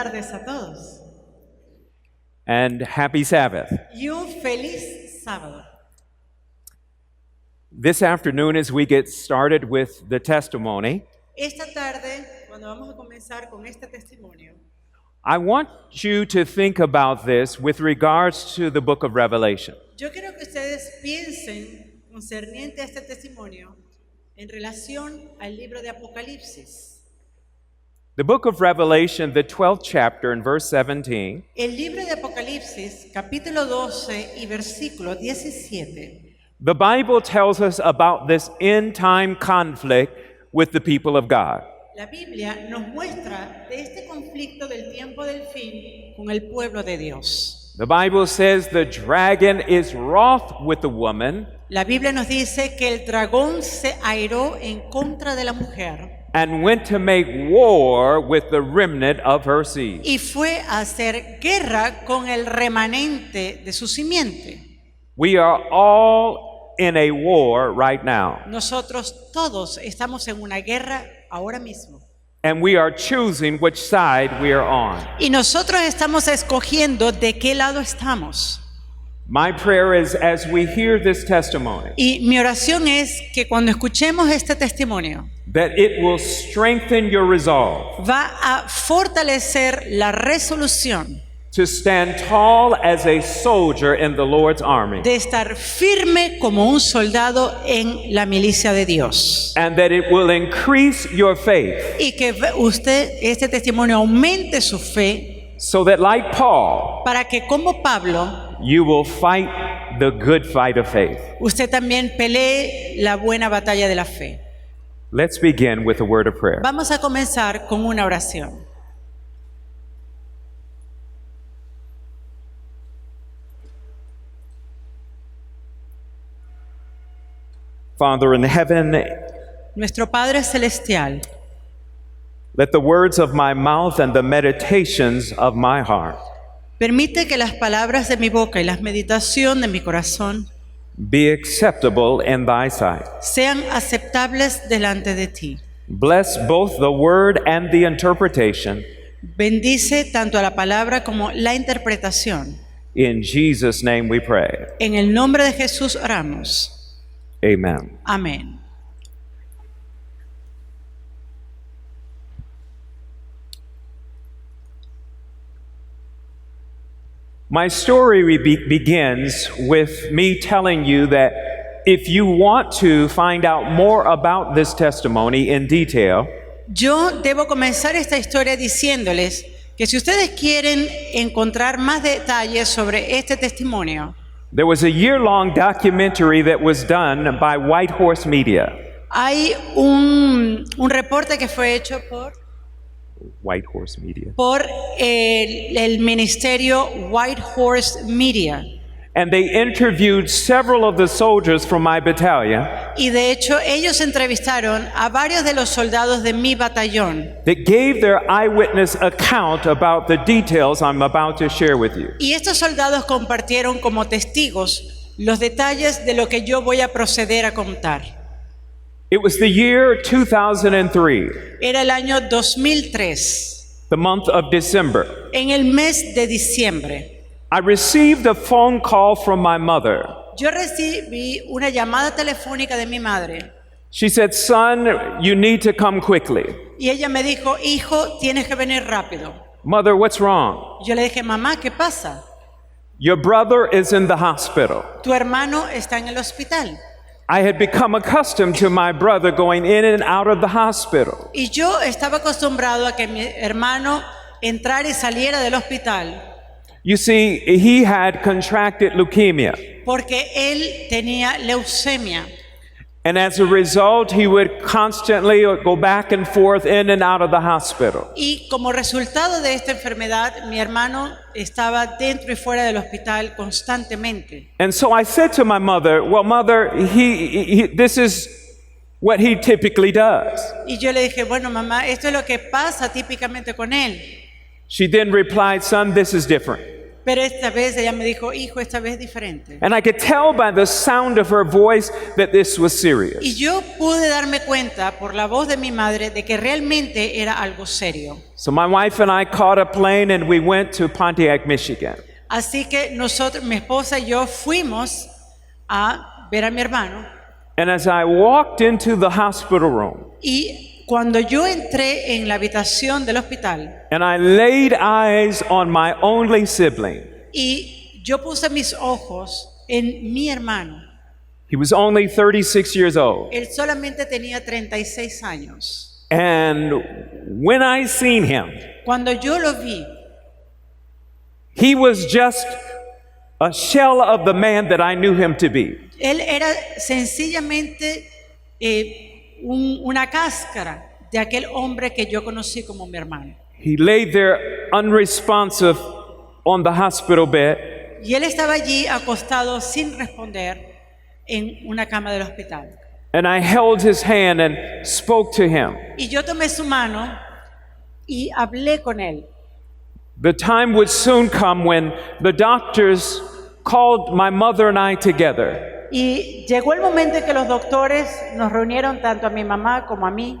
tardes a todos. And happy Sabbath. Y un feliz sábado. This afternoon, as we get started with the testimony, Esta tarde, cuando vamos a comenzar con este testimonio, I want you to think about this with regards to the book of Revelation. yo quiero que ustedes piensen concerniente a este testimonio en relación al libro de Apocalipsis. The book of Revelation, the 12th chapter and verse 17, El libro de Apocalipsis, capítulo 12 y versículo 17. the Bible tells us about this end-time conflict with the people of God. La Biblia nos muestra de este conflicto del tiempo del fin con el pueblo de Dios. The Bible says the dragon is wroth with the woman La Biblia nos dice que el dragón se airó en contra de la mujer and went to make war with the remnant of her seed. y fue a hacer guerra con el remanente de su simiente. We are all in a war right now, Nosotros todos estamos en una guerra ahora mismo. and we are choosing which side we are on. Y nosotros estamos escogiendo de qué lado estamos. My prayer is as we hear this testimony, Y mi oración es que cuando escuchemos este testimonio, that it will strengthen your resolve va a fortalecer la resolución to stand tall as a soldier in the Lord's army, de estar firme como un soldado en la milicia de Dios. and that it will increase your faith Y que este testimonio aumente su fe so that, like Paul, para que como Pablo, you will fight the good fight of faith. usted también pelee la buena batalla de la fe. Let's begin with a word of prayer. Vamos a comenzar con una oración. Father in heaven, Nuestro Padre Celestial, let the words of my mouth and the meditations of my heart permite que las palabras de mi boca y la meditación de mi corazón be acceptable in thy sight. sean aceptables delante de ti. Bless both the word and the interpretation. Bendice tanto a la palabra como la interpretación. In Jesus' name we pray. En el nombre de Jesús oramos. Amen. Amén. My story begins with me telling you that if you want to find out more about this testimony in detail, Yo debo comenzar esta historia diciéndoles que si ustedes quieren encontrar más detalles sobre este testimonio, there was a year-long documentary that was done by White Horse Media. hay un reporte que fue hecho White Horse Media. por el ministerio White Horse Media. And they interviewed several of the soldiers from my battalion Y de hecho ellos entrevistaron a varios de los soldados de mi batallón. that gave their eyewitness account about the details I'm about to share with you. Y estos soldados compartieron como testigos los detalles de lo que yo voy a proceder a contar. It was the year 2003, Era el año 2003, the month of December. en el mes de diciembre. I received a phone call from my mother. Yo recibí una llamada telefónica de mi madre She said, "Son, you need to come quickly." y ella me dijo, hijo, tienes que venir rápido. Mother, what's wrong? Yo le dije, mamá, ¿qué pasa? Your brother is in the hospital. Tu hermano está en el hospital. I had become accustomed to my brother going in and out of the hospital. Y yo estaba acostumbrado a que mi hermano entrara y saliera del hospital You see, he had contracted leukemia. porque él tenía leucemia. And as a result, he would constantly go back and forth in and out of the hospital. Y como resultado de esta enfermedad, mi hermano estaba dentro y fuera del hospital constantemente. And so I said to my mother, "Well, mother, this is what he typically does." Y yo le dije, bueno, mamá, esto es lo que pasa típicamente con él. She then replied, "Son, this is different." Pero esta vez ella me dijo, hijo, esta vez es diferente. And I could tell by the sound of her voice that this was serious. Y yo pude darme cuenta por la voz de mi madre de que realmente era algo serio. So my wife and I caught a plane and we went to Pontiac, Michigan. Así que nosotros, mi esposa y yo fuimos a ver a mi hermano. And as I walked into the hospital room Y cuando yo entré en la habitación del hospital and I laid eyes on my only sibling, y yo puse mis ojos en mi hermano, he was only 36 years old. él solamente tenía 36 años. And when I seen him, Cuando yo lo vi, he was just a shell of the man that I knew him to be. él era sencillamente una cáscara de aquel hombre que yo conocí como mi hermano. He lay there unresponsive on the hospital bed, Y él estaba allí acostado sin responder en una cama del hospital. and I held his hand and spoke to him. Y yo tomé su mano y hablé con él. The time would soon come when the doctors called my mother and I together. Y llegó el momento en que los doctores nos reunieron tanto a mi mamá como a mí.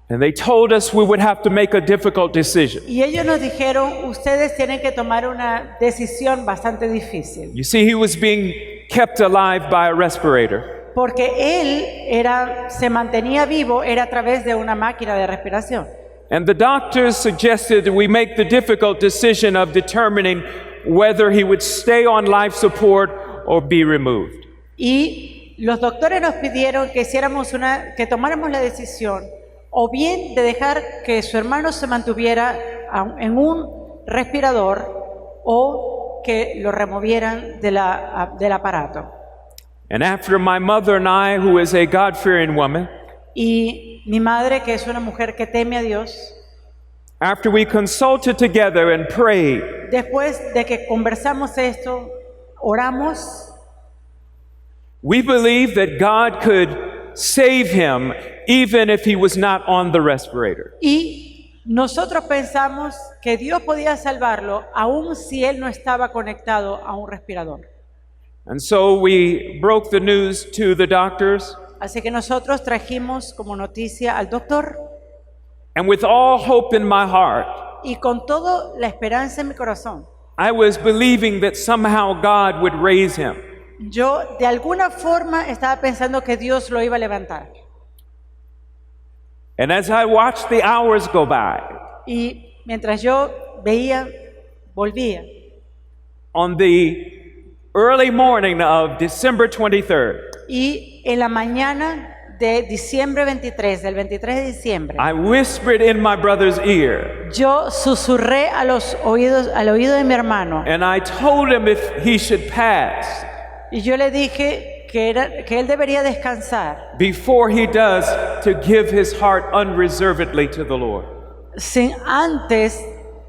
And they told us we would have to make a difficult decision. Y ellos nos dijeron, ustedes tienen que tomar una decisión bastante difícil. You see, he was being kept alive by a respirator. Porque él se mantenía vivo, era a través de una máquina de respiración. And the doctors suggested that we make the difficult decision of determining whether he would stay on life support or be removed. Y los doctores nos pidieron que que tomáramos la decisión o bien de dejar que su hermano se mantuviera en un respirador o que lo removieran del aparato. And after my mother and I, who is a God-fearing woman, Y mi madre, que es una mujer que teme a Dios, after we consulted together and prayed, después de que conversamos esto, oramos, we believed that God could save him even if he was not on the respirator. y nosotros pensamos que Dios podía salvarlo aun si él no estaba conectado a un respirador. And so we broke the news to the doctors, Así que nosotros trajimos como noticia al doctor and with all hope in my heart, y con toda la esperanza en mi corazón, I was believing that somehow God would raise him. yo de alguna forma estaba pensando que Dios lo iba a levantar. And as I watched the hours go by, Y mientras yo volvía, on the early morning of December 23rd, y en la mañana de diciembre 23, del 23 de diciembre, I whispered in my brother's ear, yo susurré al oído de mi hermano and I told him if he should pass, y yo le dije que él debería descansar before he does, to give his heart unreservedly to the Lord.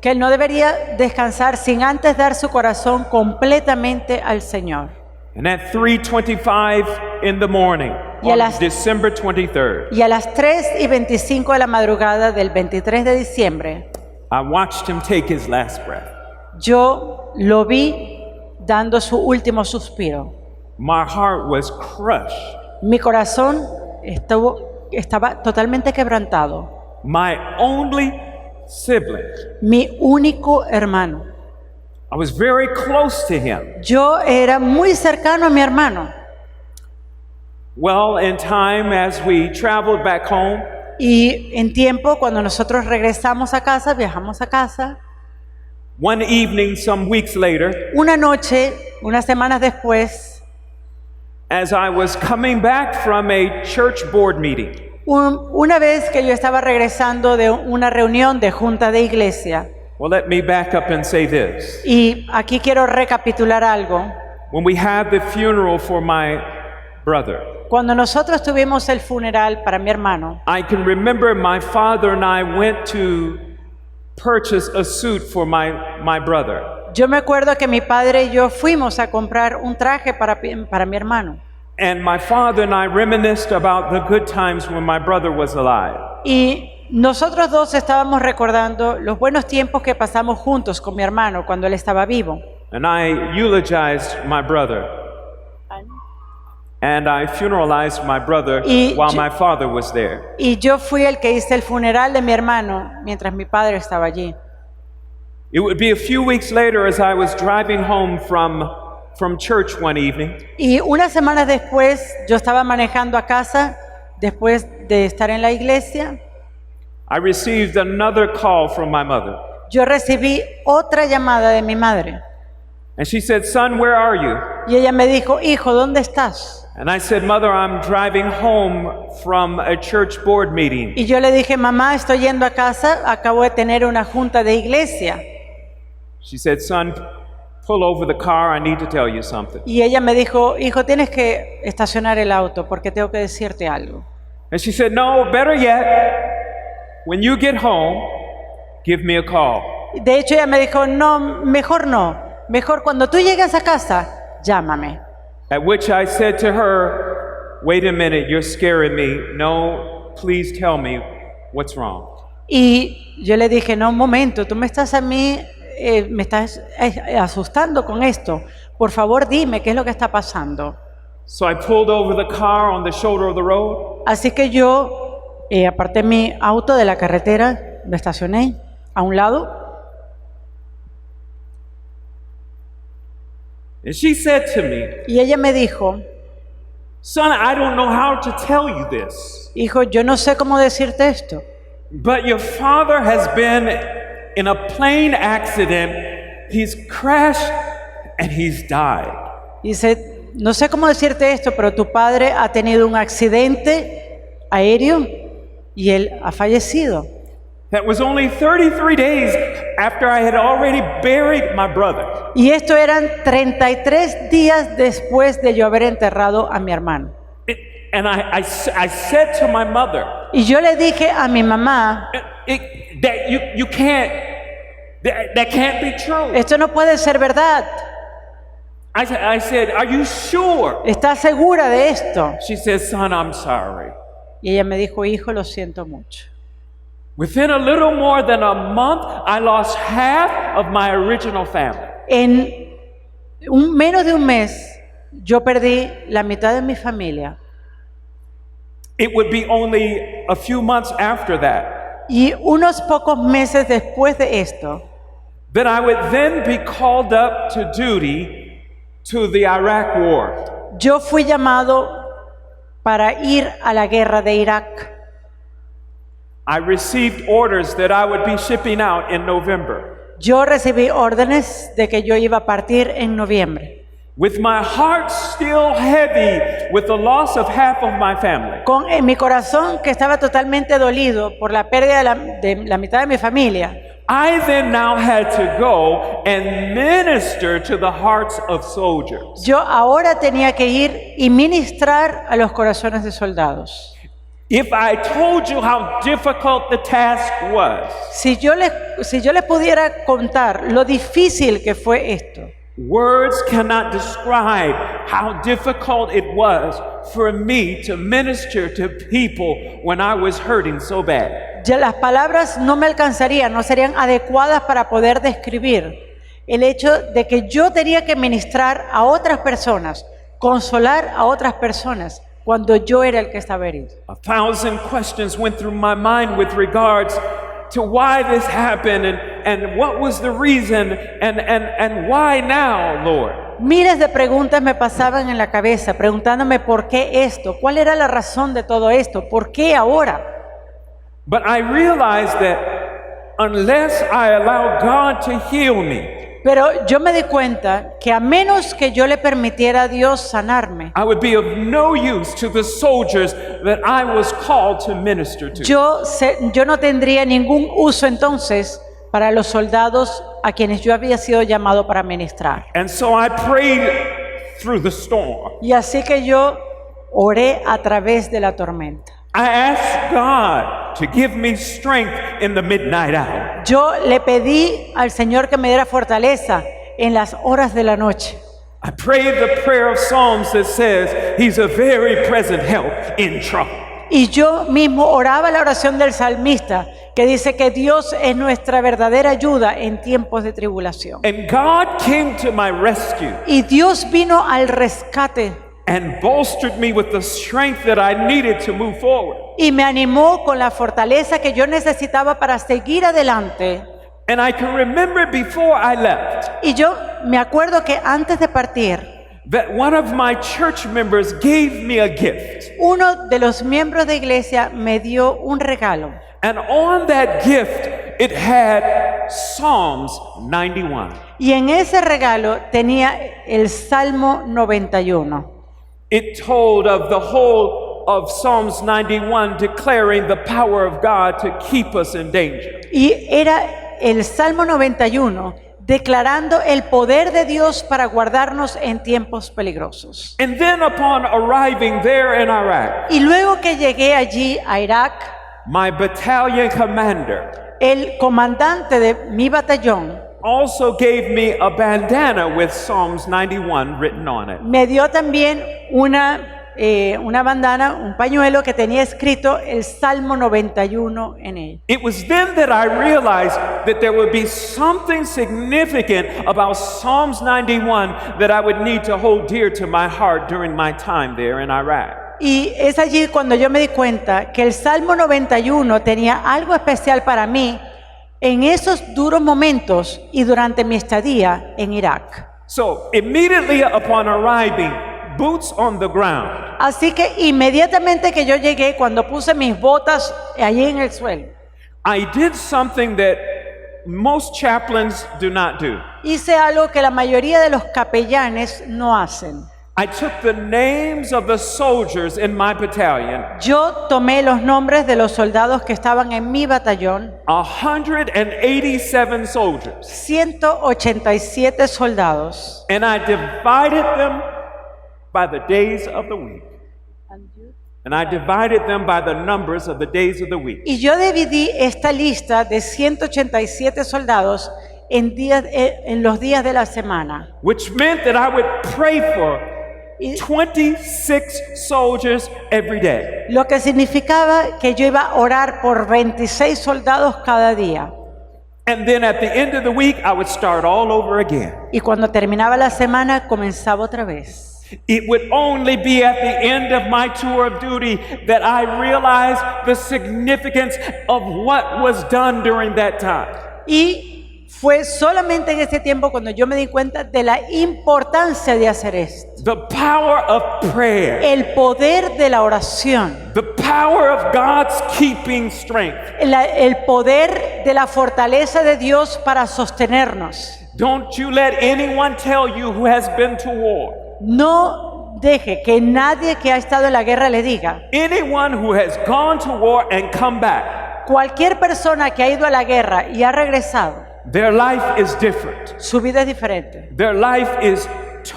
que él no debería descansar sin antes dar su corazón completamente al Señor. And at 3:25 in the morning, Y a on las- December 23rd, Y a las 3:25 de la madrugada del 23 de diciembre, I watched him take his last breath. yo lo vi dando su último suspiro. My heart was crushed. Mi corazón estaba totalmente quebrantado. My only sibling. Mi único hermano. I was very close to him. Yo era muy cercano a mi hermano. Well, in time, as we traveled back home, Y en tiempo, cuando nosotros regresamos a casa, viajamos a casa, one evening, some weeks later, una noche, unas semanas después, as I was coming back from a church board meeting, una vez que yo estaba regresando de una reunión de junta de iglesia, well, let me back up and say this. y aquí quiero recapitular algo. When we had the funeral for my brother, Cuando nosotros tuvimos el funeral para mi hermano, I can remember my father and I went to purchase a suit for my brother. yo me acuerdo que mi padre y yo fuimos a comprar un traje para mi hermano. And my father and I reminisced about the good times when my brother was alive. Y nosotros dos estábamos recordando los buenos tiempos que pasamos juntos con mi hermano cuando él estaba vivo. and I eulogized my brother. And I funeralized my brother while my father was there. Y yo fui el que hice el funeral de mi hermano mientras mi padre estaba allí. It would be a few weeks later as I was driving home from church one evening. Y unas semanas después, yo estaba manejando a casa después de estar en la iglesia. I received another call from my mother. Yo recibí otra llamada de mi madre. And she said, "Son, where are you?" Y ella me dijo, hijo, ¿dónde estás? And I said, "Mother, I'm driving home from a church board meeting." Y yo le dije, mamá, estoy yendo a casa, acabo de tener una junta de iglesia. She said, "Son, pull over the car. I need to tell you something." Y ella me dijo, hijo, tienes que estacionar el auto porque tengo que decirte algo. And she said, "No, better yet, when you get home, give me a call." De hecho, ella me dijo, no, mejor cuando tú llegues a casa, llámame. At which I said to her, "Wait a minute, you're scaring me. No, please tell me what's wrong." Y yo le dije, no, un momento, tú me estás asustando con esto. Por favor, dime qué es lo que está pasando. So I pulled over the car on the shoulder of the road. Así que yo aparté mi auto de la carretera, lo estacioné a un lado. And she said to me, Y ella me dijo, "Son, I don't know how to tell you this, hijo, yo no sé cómo decirte esto, but your father has been in a plane accident. He's crashed and he's died." dice, no sé cómo decirte esto, pero tu padre ha tenido un accidente aéreo y él ha fallecido. That was only 33 days after I had already buried my brother. Y esto eran 33 días después de yo haber enterrado a mi hermano. And I said to my mother, Y yo le dije a mi mamá, that you can't, that can't be true. esto no puede ser verdad. I said, "Are you sure?" ¿Estás segura de esto? She said, "Son, I'm sorry." Y ella me dijo, hijo, lo siento mucho. Within a little more than a month, I lost half of my original family. En menos de un mes, yo perdí la mitad de mi familia. It would be only a few months after that Y unos pocos meses después de esto, that I would then be called up to duty to the Iraq War. yo fui llamado para ir a la guerra de Irak. I received orders that I would be shipping out in November. Yo recibí órdenes de que yo iba a partir en noviembre. With my heart still heavy with the loss of half of my family, Con mi corazón que estaba totalmente dolido por la pérdida de la mitad de mi familia, I then now had to go and minister to the hearts of soldiers. yo ahora tenía que ir y ministrar a los corazones de soldados. If I told you how difficult the task was, Si yo les pudiera contar lo difícil que fue esto, words cannot describe how difficult it was for me to minister to people when I was hurting so bad. ya las palabras no me alcanzarían, no serían adecuadas para poder describir el hecho de que yo tenía que ministrar a otras personas, consolar a otras personas cuando yo era el que estaba herido. 1,000 questions went through my mind with regards to why this happened and what was the reason and why now, Lord. Miles de preguntas me pasaban en la cabeza, preguntándome por qué esto, cuál era la razón de todo esto, por qué ahora. But I realized that unless I allow God to heal me, Pero yo me di cuenta que a menos que yo le permitiera a Dios sanarme, I would be of no use to the soldiers that I was called to minister to. yo no tendría ningún uso entonces para los soldados a quienes yo había sido llamado para ministrar. And so I prayed through the storm. Y así que yo oré a través de la tormenta. I asked God to give me strength in the midnight hour. Yo le pedí al Señor que me diera fortaleza en las horas de la noche. I prayed the prayer of Psalms that says He's a very present help in trouble. Y yo mismo oraba la oración del salmista, que dice que Dios es nuestra verdadera ayuda en tiempos de tribulación. And God came to my rescue Y Dios vino al rescate and bolstered me with the strength that I needed to move forward. y me animó con la fortaleza que yo necesitaba para seguir adelante. And I can remember before I left Y yo me acuerdo que antes de partir, that one of my church members gave me a gift. uno de los miembros de iglesia me dio un regalo. And on that gift, it had Psalms 91. Y en ese regalo tenía el Salmo 91. It told of the whole of Psalms 91 declaring the power of God to keep us in danger. Y era el Salmo 91 declarando el poder de Dios para guardarnos en tiempos peligrosos. And then upon arriving there in Iraq, Y luego que llegué allí a Irak, my battalion commander el comandante de mi batallón also gave me a bandana with Psalms 91 written on it. me dio también una bandana, un pañuelo que tenía escrito el Salmo 91 en él. It was then that I realized that there would be something significant about Psalms 91 that I would need to hold dear to my heart during my time there in Iraq. Y es allí cuando yo me di cuenta que el Salmo 91 tenía algo especial para mí en esos duros momentos y durante mi estadía en Irak. So immediately upon arriving, boots on the ground, Así que inmediatamente que yo llegué, cuando puse mis botas allí en el suelo, I did something that most chaplains do not do. hice algo que la mayoría de los capellanes no hacen. I took the names of the soldiers in my battalion, Yo tomé los nombres de los soldados que estaban en mi batallón, 187 soldiers, 187 soldados, and I divided them by the days of the week. And I divided them by the numbers of the days of the week. y yo dividí esta lista de 187 soldados en los días de la semana. Which meant that I would pray for Y 26 soldiers every day. lo que significaba que yo iba a orar por 26 soldados cada día. And then at the end of the week, I would start all over again. Y cuando terminaba la semana, comenzaba otra vez. It would only be at the end of my tour of duty that I realized the significance of what was done during that time. Y fue solamente en ese tiempo cuando yo me di cuenta de la importancia de hacer esto. The power of prayer, El poder de la oración, the power of God's keeping strength. el poder de la fortaleza de Dios para sostenernos. Don't you let anyone tell you who has been to war. No deje que nadie que ha estado en la guerra le diga. Anyone who has gone to war and come back, Cualquier persona que ha ido a la guerra y ha regresado, their life is different. su vida es diferente. Their life is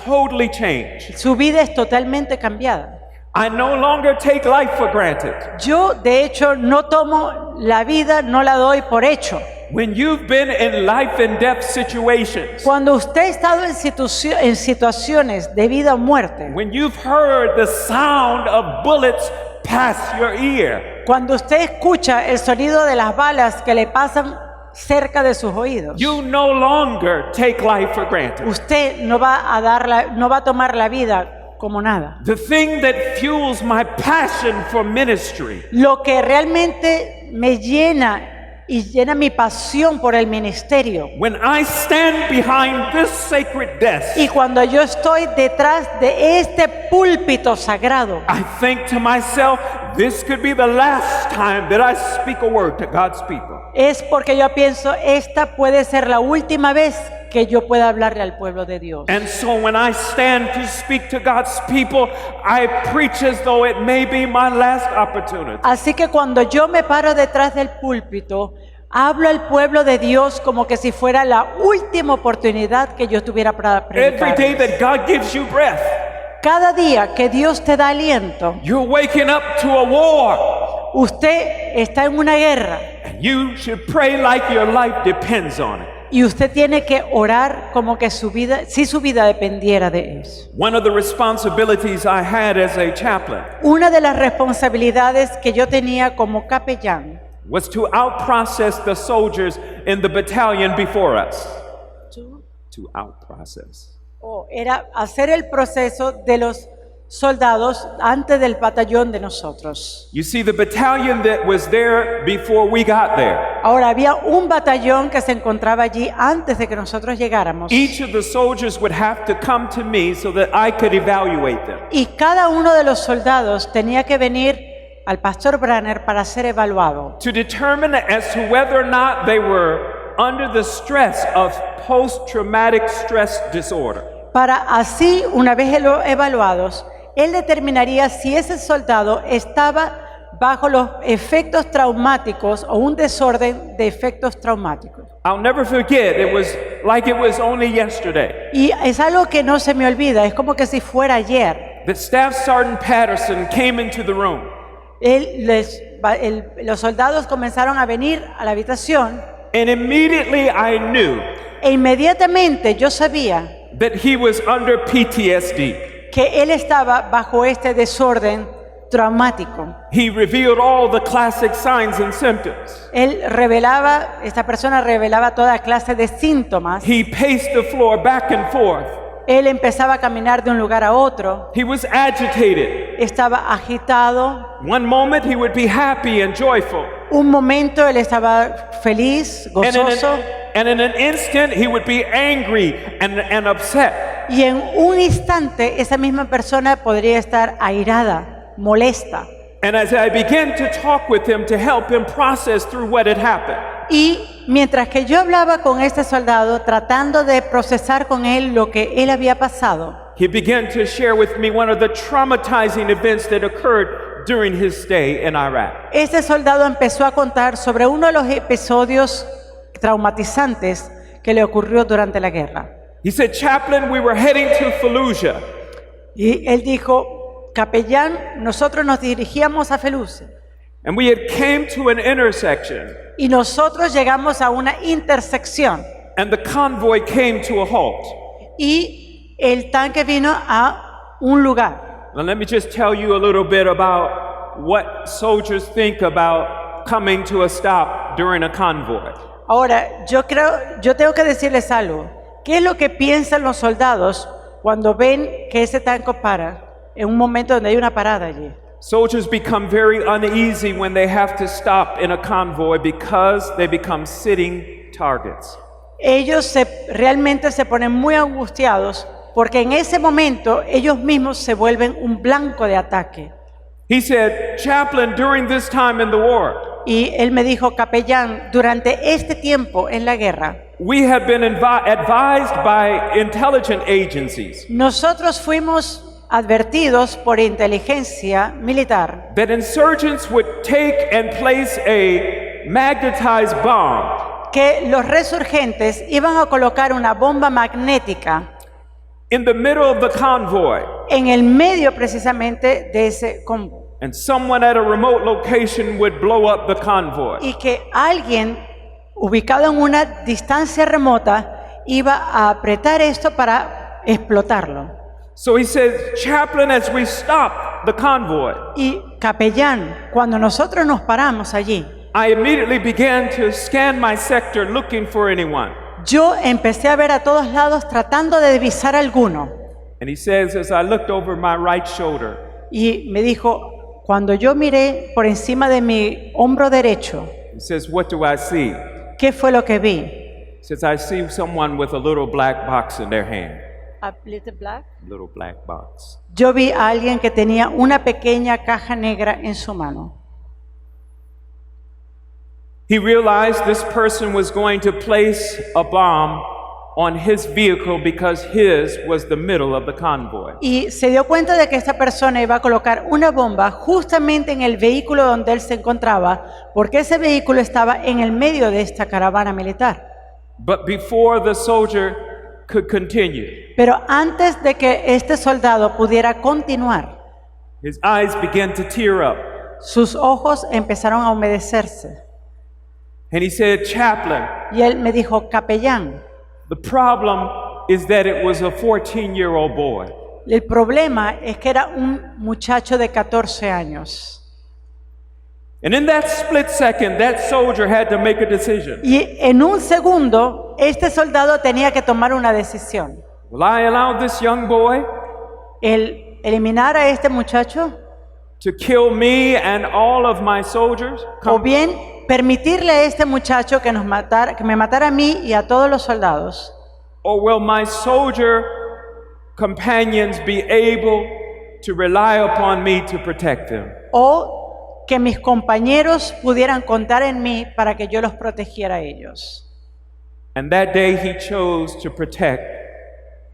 totally changed. Su vida es totalmente cambiada. I no longer take life for granted. Yo, de hecho, no tomo la vida, no la doy por hecho. When you've been in life and death situations, Cuando usted ha estado en situaciones de vida o muerte, when you've heard the sound of bullets pass your ear, cuando usted escucha el sonido de las balas que le pasan cerca de sus oídos, you no longer take life for granted. usted no va a tomar la vida como nada. The thing that fuels my passion for ministry Lo que realmente me llena y llena mi pasión por el ministerio, when I stand behind this sacred desk, y cuando yo estoy detrás de este púlpito sagrado, I think to myself, this could be the last time that I speak a word to God's people. es porque yo pienso, esta puede ser la última vez que yo pueda hablarle al pueblo de Dios. And so when I stand to speak to God's people, I preach as though it may be my last opportunity. Así que cuando yo me paro detrás del púlpito, hablo al pueblo de Dios como que si fuera la última oportunidad que yo tuviera para Every day predicar. that God gives you breath, Cada día que Dios te da aliento, you're waking up to a war. usted está en una guerra And you should pray like your life depends on it. Y usted tiene que orar como que su vida, si su vida dependiera de eso. One of the responsibilities I had as a chaplain Una de las responsabilidades que yo tenía como capellán was to out-process the soldiers in the battalion before us. To out-process. era hacer el proceso de los soldados antes del batallón de nosotros. You see, the battalion that was there before we got there, Ahora, había un batallón que se encontraba allí antes de que nosotros llegáramos. each of the soldiers would have to come to me so that I could evaluate them. Y cada uno de los soldados tenía que venir al pastor Branner para ser evaluado, To determine as to whether or not they were under the stress of post-traumatic stress disorder. para así, una vez evaluados, él determinaría si ese soldado estaba bajo los efectos traumáticos o un desorden de efectos traumáticos. I'll never forget, it was like it was only yesterday Y es algo que no se me olvida, es como que si fuera ayer. that Staff Sergeant Patterson came into the room. Los soldados comenzaron a venir a la habitación And immediately I knew e inmediatamente yo sabía that he was under PTSD. que él estaba bajo este desorden traumático. He revealed all the classic signs and symptoms. Esta persona revelaba toda clase de síntomas. He paced the floor back and forth. Él empezaba a caminar de un lugar a otro. He was agitated. Estaba agitado. One moment he would be happy and joyful. Un momento él estaba feliz, gozoso. And in an instant he would be angry and upset. Y en un instante esa misma persona podría estar airada, molesta. And as I began to talk with him to help him process through what had happened, Y mientras que yo hablaba con este soldado, tratando de procesar con él lo que él había pasado, he began to share with me one of the traumatizing events that occurred during his stay in Iraq. este soldado empezó a contar sobre uno de los episodios traumatizantes que le ocurrió durante la guerra. He said, "Chaplain, we were heading to Fallujah, Y él dijo, capellán, nosotros nos dirigíamos a Feluce and we had came to an intersection, y nosotros llegamos a una intersección and the convoy came to a halt." y el tanque vino a un lugar. Now let me just tell you a little bit about what soldiers think about coming to a stop during a convoy. Ahora, yo tengo que decirles algo. ¿Qué es lo que piensan los soldados cuando ven que ese tanque para en un momento donde hay una parada allí? Soldiers become very uneasy when they have to stop in a convoy because they become sitting targets. Ellos realmente se ponen muy angustiados porque en ese momento ellos mismos se vuelven un blanco de ataque. He said, "Chaplain, during this time in the war, Y él me dijo, capellán, durante este tiempo en la guerra, we have been advised by intelligence agencies nosotros fuimos advertidos por inteligencia militar that insurgents would take and place a magnetized bomb que los resurgentes iban a colocar una bomba magnética in the middle of the convoy, en el medio precisamente de ese convoy and someone at a remote location would blow up the convoy." y que alguien ubicado en una distancia remota iba a apretar esto para explotarlo. So he says, "Chaplain, as we stop the convoy, Y capellán, cuando nosotros nos paramos allí, I immediately began to scan my sector looking for anyone." yo empecé a ver a todos lados tratando de divisar a alguno. And he says, as I looked over my right shoulder, Y me dijo, cuando yo miré por encima de mi hombro derecho, he says, "What do I see?" ¿qué fue lo que vi? He says, "I see someone with a little black box in their hand." Little black box. Yo vi a alguien que tenía una pequeña caja negra en su mano. He realized this person was going to place a bomb on his vehicle because his was the middle of the convoy. Y se dio cuenta de que esta persona iba a colocar una bomba justamente en el vehículo donde él se encontraba, porque ese vehículo estaba en el medio de esta caravana militar. But before the soldier could continue, Pero antes de que este soldado pudiera continuar, his eyes began to tear up. sus ojos empezaron a humedecerse. And he said, Chaplain, Y él me dijo, capellán, the problem is that it was a 14-year-old boy. el problema es que era un muchacho de 14 años. And in that split second, that soldier had to make a decision. Y en un segundo, este soldado tenía que tomar una decisión. Will I allow this young boy El eliminar a este muchacho to kill me and all of my soldiers? o bien permitirle a este muchacho que me matara a mí y a todos los soldados. Or will my soldier companions be able to rely upon me to protect them? O que mis compañeros pudieran contar en mí para que yo los protegiera a ellos. And that day he chose to protect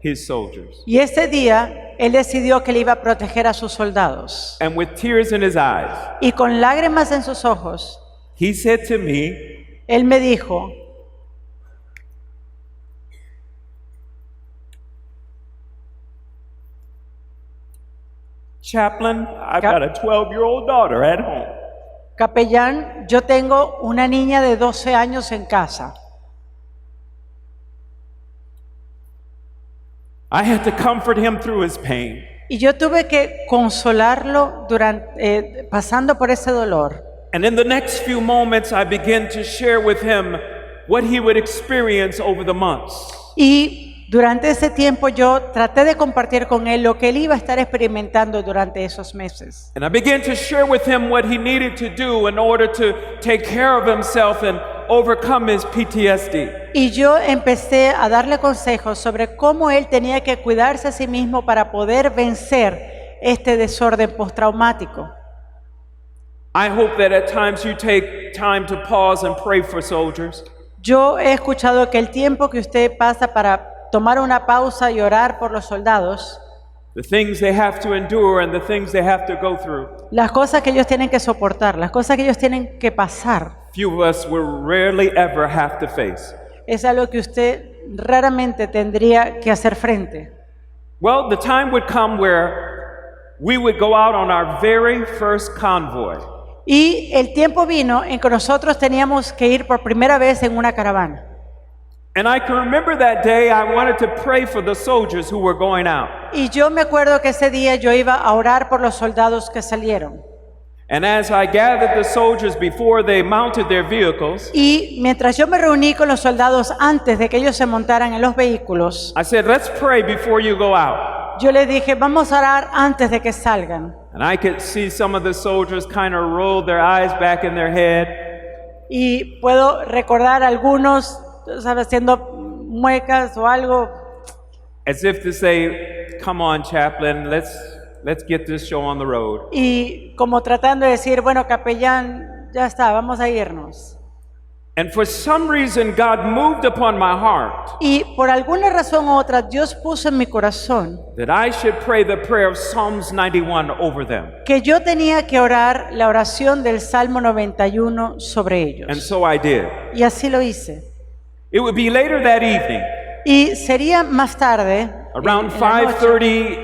his soldiers. Y ese día él decidió que le iba a proteger a sus soldados. And with tears in his eyes, Y con lágrimas en sus ojos, he said to me, él me dijo, Chaplain, I've got a 12-year-old daughter at home. capellán, yo tengo una niña de 12 años en casa. I had to comfort him through his pain. Y yo tuve que consolarlo pasando por ese dolor. And in the next few moments, I began to share with him what he would experience over the months. Y durante ese tiempo yo traté de compartir con él lo que él iba a estar experimentando durante esos meses. And I began to share with him what he needed to do in order to take care of himself and overcome his PTSD. Y yo empecé a darle consejos sobre cómo él tenía que cuidarse a sí mismo para poder vencer este desorden postraumático. I hope that at times you take time to pause and pray for soldiers. Yo he escuchado que el tiempo que usted pasa para tomar una pausa y orar por los soldados, The things they have to endure and the things they have to go through. las cosas que ellos tienen que soportar, las cosas que ellos tienen que pasar, Few of us will rarely ever have to face. es algo que usted raramente tendría que hacer frente. Well, the time would come where we would go out on our very first convoy. Y el tiempo vino en que nosotros teníamos que ir por primera vez en una caravana. And I can remember that day I wanted to pray for the soldiers who were going out. Y yo me acuerdo que ese día yo iba a orar por los soldados que salieron. And as I gathered the soldiers before they mounted their vehicles, Y mientras yo me reuní con los soldados antes de que ellos se montaran en los vehículos, I said, let's pray before you go out. yo les dije, vamos a orar antes de que salgan. And I could see some of the soldiers kind of roll their eyes back in their head. Y puedo recordar algunos, ¿sabes?, haciendo muecas o algo, As if to say, come on, chaplain, let's get this show on the road. y como tratando de decir, bueno, capellán, ya está, vamos a irnos. And for some reason, God moved upon my heart Y por alguna razón u otra, Dios puso en mi corazón that I should pray the prayer of Psalms 91 over them. que yo tenía que orar la oración del Salmo 91 sobre And ellos. so I did. Y así lo hice. It would be later that evening, Y sería más tarde, around en la noche, 5:30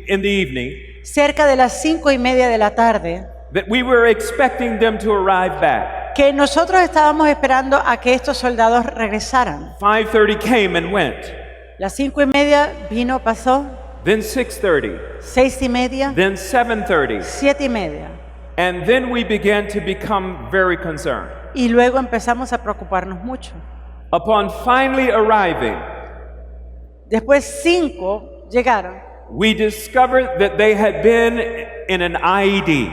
in the evening, cerca de las 5:30 de la tarde, that we were expecting them to arrive back. que nosotros estábamos esperando a que estos soldados regresaran. 5:30 came and went. Las 5:30 vino, pasó, Then 6:30, 6:30, then 7:30, 7:30. and then we began to become very concerned. Y luego empezamos a preocuparnos mucho. Upon finally arriving, Después 5 llegaron we discovered that they had been in an IED.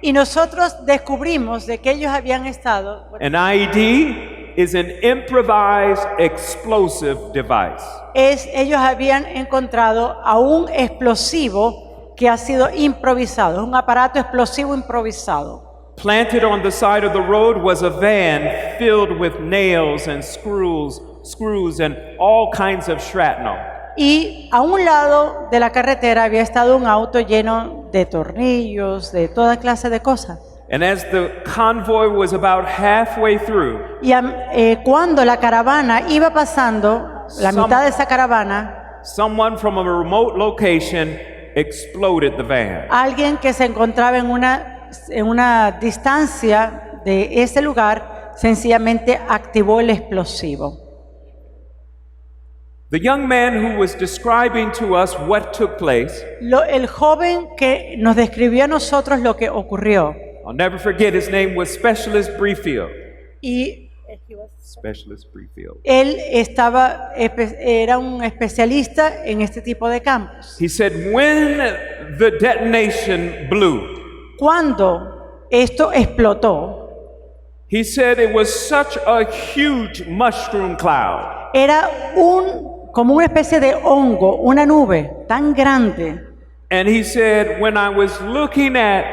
y nosotros descubrimos de que ellos habían estado. An IED is an improvised explosive device. Ellos habían encontrado a un explosivo que ha sido improvisado, un aparato explosivo improvisado. Planted on the side of the road was a van filled with nails and screws and all kinds of shrapnel. Y a un lado de la carretera había estado un auto lleno de tornillos, de toda clase de cosas. And as the convoy was about halfway through, Y cuando la caravana iba pasando, la mitad de esa caravana, someone from a remote location exploded the van. alguien que se encontraba en una distancia de ese lugar sencillamente activó el explosivo. The young man who was describing to us what took place, El joven que nos describió a nosotros lo que ocurrió. I'll never forget, his name was Specialist Breefield. Y Specialist Breefield. él era un especialista en este tipo de campos. He said, when the detonation blew, Cuando esto explotó, he said it was such a huge mushroom cloud. era como una especie de hongo, una nube tan grande. And he said, when I was looking at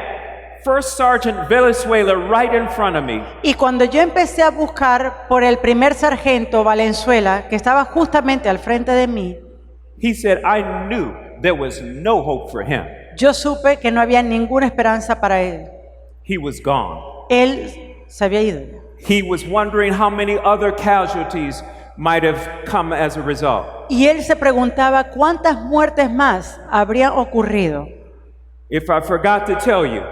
First Sergeant Venezuela right in front of me, Y cuando yo empecé a buscar por el primer sargento Valenzuela, que estaba justamente al frente de mí, he said, I knew there was no hope for him. yo supe que no había ninguna esperanza para él. He was gone. Él se había ido. He was wondering how many other casualties might have come as a result. Y él se preguntaba cuántas muertes más habrían ocurrido. If I forgot to tell you,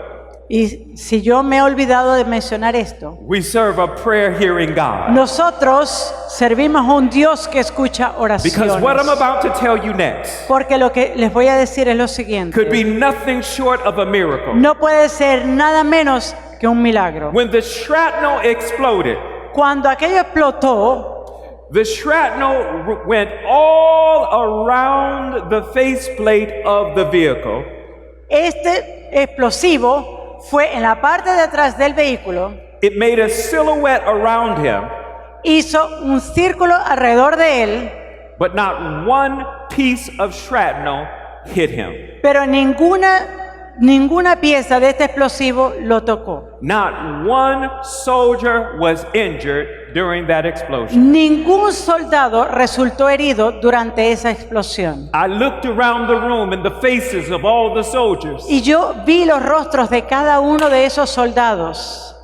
Y si yo me he olvidado de mencionar esto, we serve a prayer-hearing God. nosotros servimos a un Dios que escucha Because what I'm oraciones. about to tell you next Porque lo que les voy a decir es lo could be siguiente. nothing short of a miracle. No puede ser nada menos que un milagro. When the shrapnel exploded, Cuando aquello explotó, the shrapnel went all around the faceplate of the vehicle, este explosivo fue en la parte de atrás del vehículo, it made a silhouette around him, hizo un círculo alrededor de él, but not one piece of shrapnel hit him. pero ninguna pieza de este explosivo lo tocó. Not one soldier was injured during that explosion. Ningún soldado resultó herido durante esa explosión. I looked around the room and the faces of all the soldiers, Y yo vi los rostros de cada uno de esos soldados.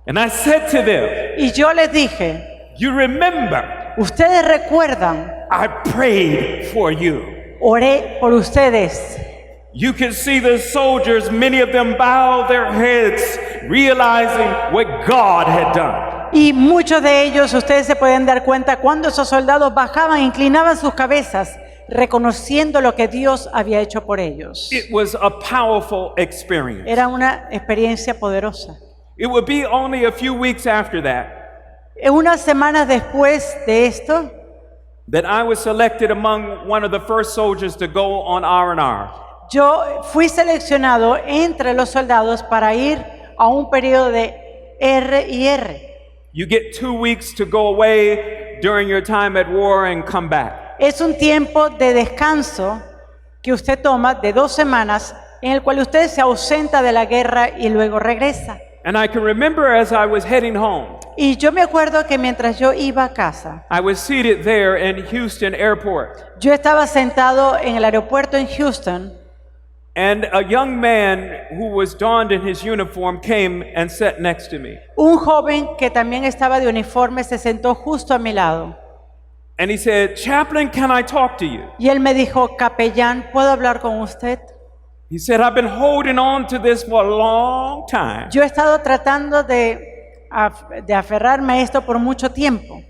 and I said to them, Y yo les dije, you remember, ustedes recuerdan, I prayed for you. oré por ustedes. You can see the soldiers, many of them bow their heads, realizing what God had done. Y muchos de ellos, ustedes se pueden dar cuenta, cuando esos soldados bajaban, inclinaban sus cabezas, reconociendo lo que Dios había hecho por ellos. It was a powerful experience. Era una experiencia poderosa. It would be only a few weeks after that Unas semanas después de esto, that I was selected among one of the first soldiers to go on R&R. yo fui seleccionado entre los soldados para ir a un periodo de R&R. You get 2 weeks to go away during your time at war and come back. Es un tiempo de descanso que usted toma de 2 semanas en el cual usted se ausenta de la guerra y luego regresa. And I can remember as I was heading home, Y yo me acuerdo que mientras yo iba a casa, I was seated there in Houston Airport, yo estaba sentado en el aeropuerto en Houston and a young man who was donned in his uniform came and sat next to me. un joven que también estaba de uniforme se sentó justo a mi lado. And he said, Chaplain, can I talk to you? Y él me dijo, capellán, ¿puedo hablar con usted? He said, I've been holding on to this for a long time. Yo he estado tratando de aferrarme a esto por mucho tiempo.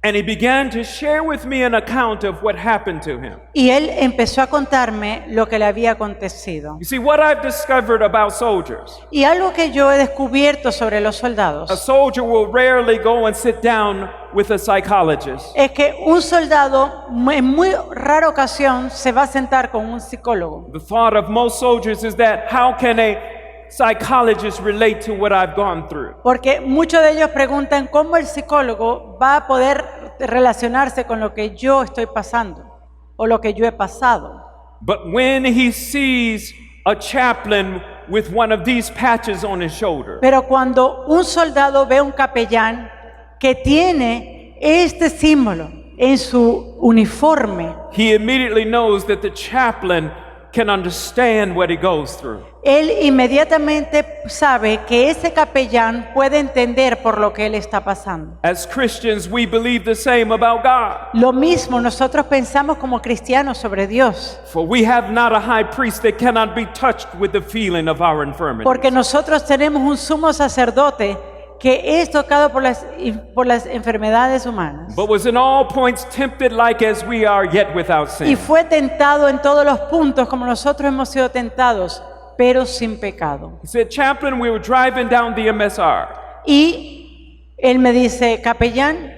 And he began to share with me an account of what happened to him. Y él empezó a contarme lo que le había acontecido. You see, what I've discovered about soldiers, Y algo que yo he descubierto sobre los a soldados soldier will rarely go and sit down with a psychologist. es que un soldado en muy rara ocasión se va a sentar con un psicólogo. The thought of most soldiers is that how can a psychologist relate to what I've gone through? Porque muchos de ellos preguntan cómo el psicólogo va a poder relacionarse con lo que yo estoy pasando o lo que yo he pasado. But when he sees a chaplain with one of these patches on his shoulder, Pero cuando un soldado ve a un capellán que tiene este símbolo en su uniforme, he immediately knows that the chaplain can understand what he goes through. él inmediatamente sabe que ese capellán puede entender por lo que él está pasando. As Christians, we believe the same about God. Lo mismo nosotros pensamos como cristianos sobre Dios, For we have not a high priest that cannot be touched with the feeling of our infirmity. porque nosotros tenemos un sumo sacerdote que es tocado por las enfermedades humanas. but was in all points tempted like as we are, yet without Y sin. fue tentado en todos los puntos como nosotros hemos sido tentados, pero sin pecado. He said, Chaplain, we were driving down the MSR, Y él me dice, capellán,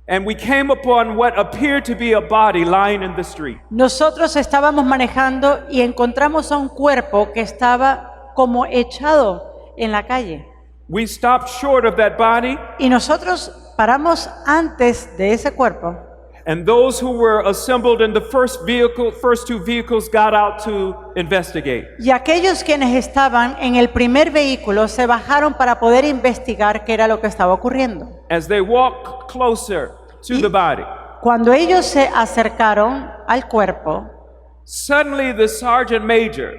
and we came upon what appeared to be a body lying in the street. nosotros estábamos manejando y encontramos a un cuerpo que estaba como echado en la calle. We stopped short of that body, Y nosotros paramos antes de ese cuerpo. and those who were assembled in the first two vehicles got out to investigate. Y aquellos quienes estaban en el primer vehículo se bajaron para poder investigar qué era lo que estaba ocurriendo. As they walked closer to the body, Cuando ellos se acercaron al cuerpo, suddenly the sergeant major,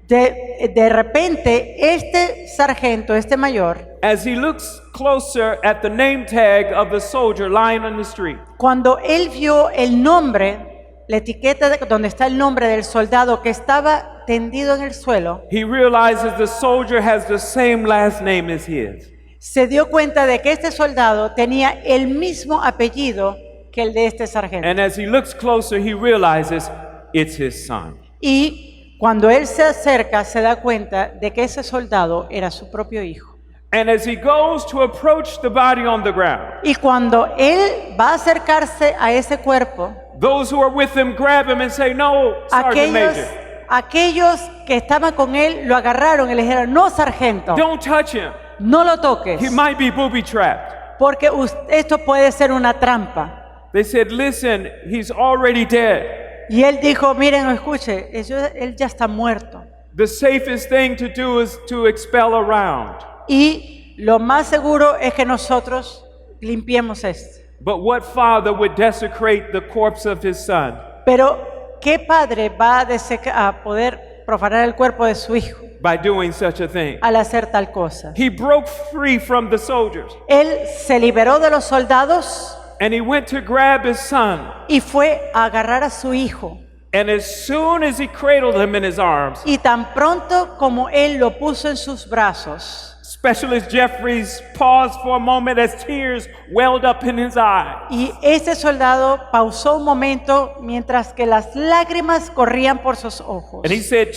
de repente este sargento, este mayor, as he looks closer at the name tag of the soldier lying on the street, cuando él vio el nombre, la etiqueta donde está el nombre del soldado que estaba tendido en el suelo, he realizes the soldier has the same last name as his. se dio cuenta de que este soldado tenía el mismo apellido que el de este sargento. And as he looks closer, he realizes it's his son. Y cuando él se acerca, se da cuenta de que ese soldado era su propio hijo. And as he goes to approach the body on the ground, Y cuando él va a acercarse a ese cuerpo, those who are with him grab him and say, "No, Sergeant Major, aquellos que estaban con él lo agarraron y le dijeron, no, sargento, don't touch him. no lo toques, He might be booby-trapped." porque esto puede ser una trampa. They said, "Listen, he's already dead. Y él dijo, miren, escuche, él ya está muerto. The safest thing to do is to expel around." Y lo más seguro es que nosotros limpiemos esto. But what father would desecrate the corpse of his son? Pero, ¿qué padre va a poder profanar el cuerpo de su hijo By doing such a thing. al hacer tal cosa? He broke free from the soldiers, Él se liberó de los soldados and he went to grab his son. y fue a agarrar a su hijo. And as soon as he cradled him in his arms, Y tan pronto como él lo puso en sus brazos, Specialist Jeffries paused for a moment as tears welled up in his eyes. y ese soldado pausó un momento mientras que las lágrimas corrían por sus ojos. And he said,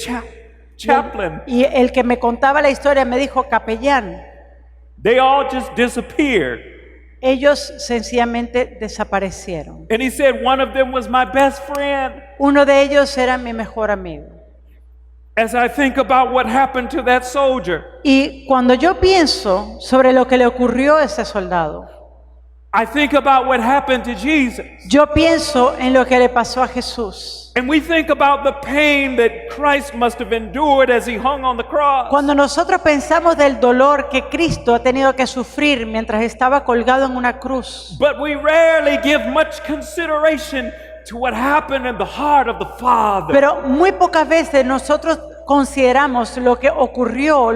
Chaplain, Y el que me contaba la historia me dijo, capellán, they all just disappeared. ellos sencillamente desaparecieron. And he said, one of them was my best friend. Uno de ellos era mi mejor amigo. As I think about what happened to that soldier, Y cuando yo pienso sobre lo que le ocurrió a ese soldado, I think about what happened to Jesus. yo pienso en lo que le pasó a Jesús. And we think about the pain that Christ must have endured as he hung on the cross. Cuando nosotros pensamos del dolor que Cristo ha tenido que sufrir mientras estaba colgado en una cruz, But we rarely give much consideration to what happened in the heart of the Father. pero muy pocas veces nosotros consideramos lo que ocurrió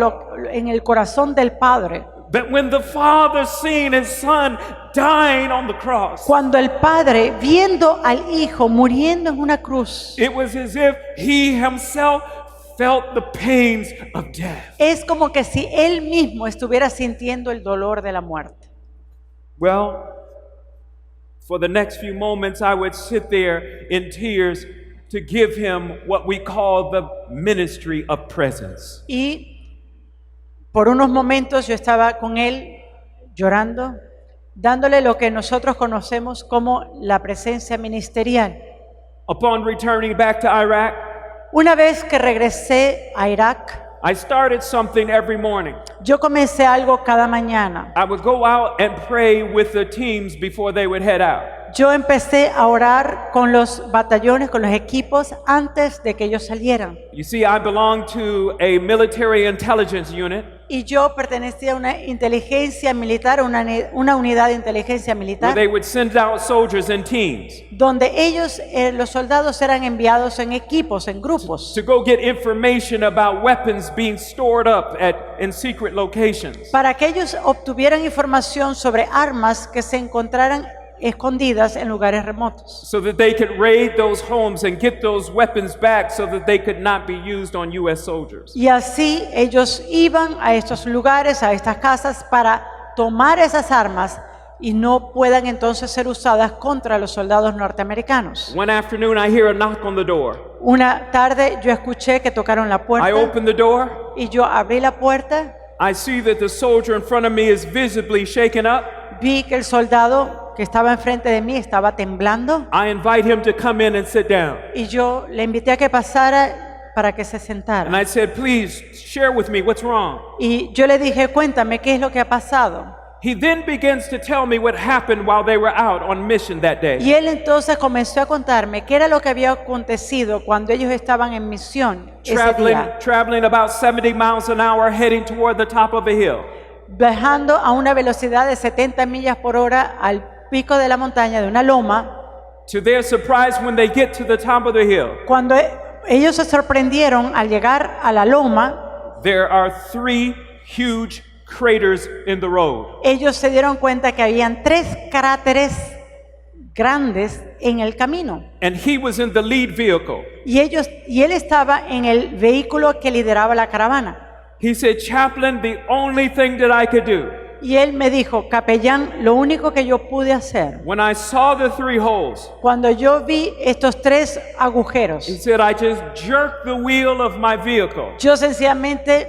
en el corazón del Padre. That when the Father seen his Son dying on the cross, Cuando el Padre, viendo al Hijo muriendo en una cruz, it was as if he himself felt the pains of death. es como que si Él mismo estuviera sintiendo el dolor de la muerte. Well, for the next few moments, I would sit there in tears to give him what we call the ministry of presence. Y por unos momentos yo estaba con Él llorando, dándole lo que nosotros conocemos como la presencia ministerial. Upon returning back to Iraq, Una vez que regresé a Irak, I started something every morning. yo comencé algo cada mañana. I would go out and pray with the teams before they would head out. Yo empecé a orar con los batallones, con los equipos, antes de que ellos salieran. You see, I belong to a military intelligence unit Y yo pertenecía a una inteligencia militar, una unidad de inteligencia where militar, they would send out soldiers in teams donde ellos, los soldados, eran enviados en equipos, en grupos, to go get information about weapons being stored up in secret locations. para que ellos obtuvieran información sobre armas que se encontraran escondidas en lugares remotos, So that they could raid those homes and get those weapons back so that they could not be used on U.S. soldiers. y así ellos iban a estos lugares, a estas casas, para tomar esas armas y no puedan entonces ser usadas contra los soldados norteamericanos. One afternoon, I hear a knock on the door. Una tarde yo escuché que tocaron la I puerta open the door. y yo abrí la puerta, I see that the soldier in front of me is visibly shaken up. vi que el soldado que estaba enfrente de mí estaba temblando I invite him to come in and sit down. y yo le invité a que pasara para que se And sentara. I said, please share with me what's wrong. Y yo le dije, cuéntame, ¿qué es lo que ha pasado? He then begins to tell me what happened while they were out on mission that day. Y él entonces comenzó a contarme qué era lo que había acontecido cuando ellos estaban en misión ese día, Traveling about 70 miles an hour, heading toward the top of a hill. viajando a una velocidad de 70 millas por hora al pico de la montaña, de una loma. To their surprise, when they get to the top of the hill, Cuando ellos se sorprendieron al llegar a la loma, there are 3 huge craters in the road. ellos se dieron cuenta que habían 3 cráteres grandes en el camino. And he was in the lead vehicle. Y él estaba en el vehículo que lideraba la caravana. He said, Chaplain, the only thing that I could do, Y él me dijo, capellán, lo único que yo pude hacer, when I saw the 3 holes, cuando yo vi estos 3 agujeros, he said, I just jerked the wheel of my vehicle. yo sencillamente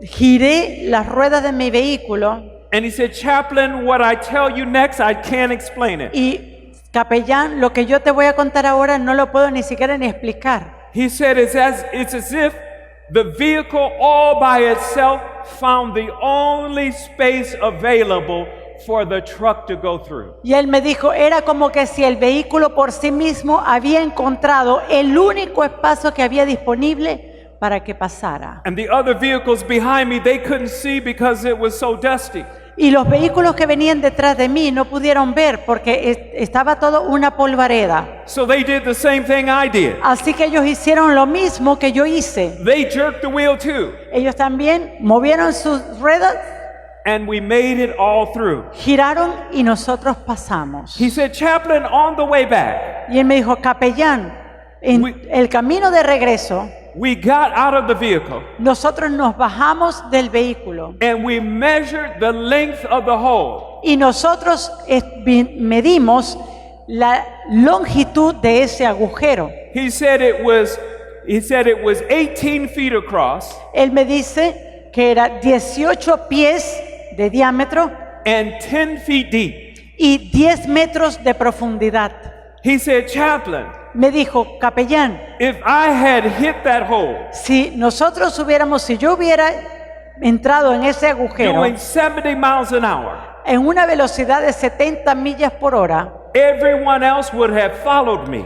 giré las ruedas de mi vehículo And he said, Chaplain, what I tell you next, I can't explain it. y, capellán, lo que yo te voy a contar ahora no lo puedo ni siquiera ni explicar. He said, it's as if the vehicle all by itself found the only space available for the truck to go through. Y él me dijo, era como que si el vehículo por sí mismo había encontrado el único espacio que había disponible para que pasara. And the other vehicles behind me, they couldn't see because it was so dusty. Y los vehículos que venían detrás de mí no pudieron ver porque estaba todo una polvareda. So they did the same thing I did. Así que ellos hicieron lo mismo que yo hice. They jerked the wheel too. Ellos también movieron sus ruedas, And we made it all through. giraron y nosotros pasamos. He said, Chaplain, on the way back, Y él me dijo, capellán, en el camino de regreso, we got out of the vehicle nosotros nos bajamos del vehículo and we measured the length of the hole. y nosotros medimos la longitud de ese agujero. He said it was 18 feet across Él me dice que era 18 pies de diámetro and 10 feet deep. y 10 metros de profundidad. He said, Chaplain, Me dijo, capellán, if I had hit that hole si yo hubiera entrado en ese agujero doing 70 miles an hour, en una velocidad de 70 millas por hora, everyone else would have followed me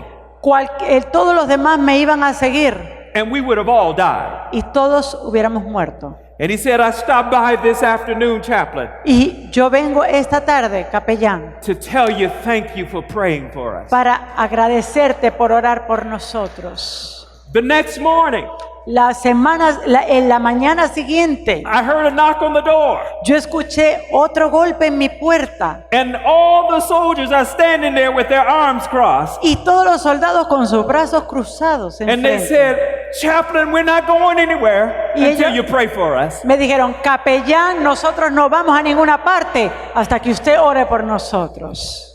todos los demás me iban a seguir and we would have all died. y todos hubiéramos muerto. And he said, I stopped by this afternoon, Chaplain, Y yo vengo esta tarde, capellán, to tell you thank you for praying for us. para agradecerte por orar por nosotros. The next morning, En la mañana siguiente, I heard a knock on the door, yo escuché otro golpe en mi puerta and all the soldiers are standing there with their arms crossed. y todos los soldados con sus brazos cruzados And they enfrente. said, Chaplain, we're not going anywhere Y until ellos- you pray for us. Me dijeron, capellán, nosotros no vamos a ninguna parte hasta que usted ore por nosotros.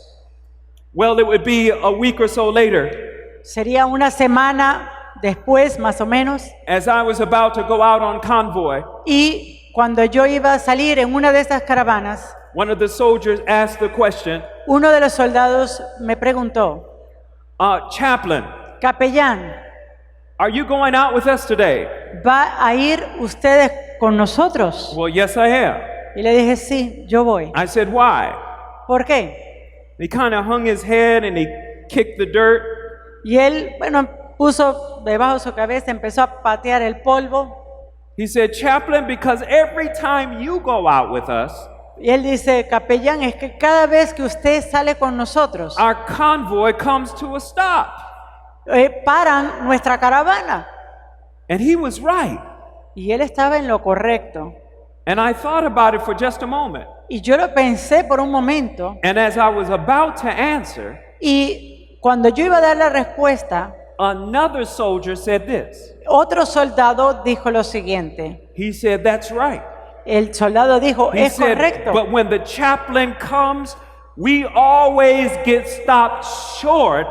Well, it would be a week or so later, Sería una semana después, más o menos, as I was about to go out on convoy, y cuando yo iba a salir en una de estas caravanas, one of the soldiers asked the question, uno de los soldados me preguntó, Chaplain, capellán, are you going out with us today? ¿va a ir ustedes con nosotros? Well, yes, I am. Y le dije, sí, yo voy. I said, why? ¿Por qué? He kind of hung his head and he kicked the dirt. Y él, bueno, puso debajo de su cabeza, empezó a patear el polvo. He said, Chaplain, because every time you go out with us, Y él dice, capellán, es que cada vez que usted sale con nosotros, our convoy comes to a stop. paran nuestra caravana. And he was right. Y él estaba en lo correcto. And I thought about it for just a moment. Y yo lo pensé por un momento. And as I was about to answer, Y cuando yo iba a dar la respuesta, another soldier said this. otro soldado dijo lo siguiente. He said, that's right. El soldado dijo, He es said, correcto. but when the chaplain comes, we always get stopped short